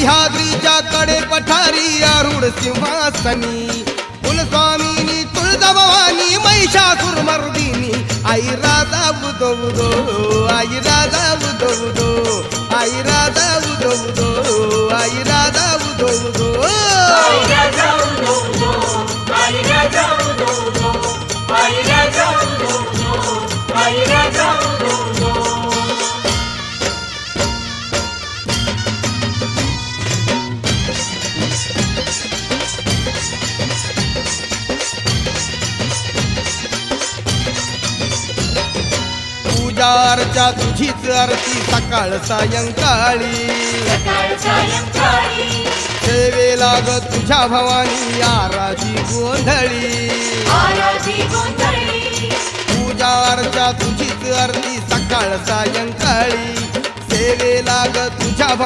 सह्याद्रीच्या कडे पठारी आरूढ सिंहासनी कुलस्वामिनी तुळजाभवानी महिषासुरमर्दिनी आई राजा उदो उदो आई राजा उदो उदो आई राजा उदो उदो आई राजा उदो उदो आई राजा उदो उदो आई राजा उदो उदो आई राजा उदो उदो आई राजा उदो उदो पूजा अर्चा तुझीच आरती सकाळ सायंकाळी सकाळ सायंकाळी सेवेला ग तुझ्या भवानी आराधी गोंधळी आराधी गोंधळी पूजा अर्चा तुझीच आरती सकाळ सायंकाळी सेवेला ग तुझ्या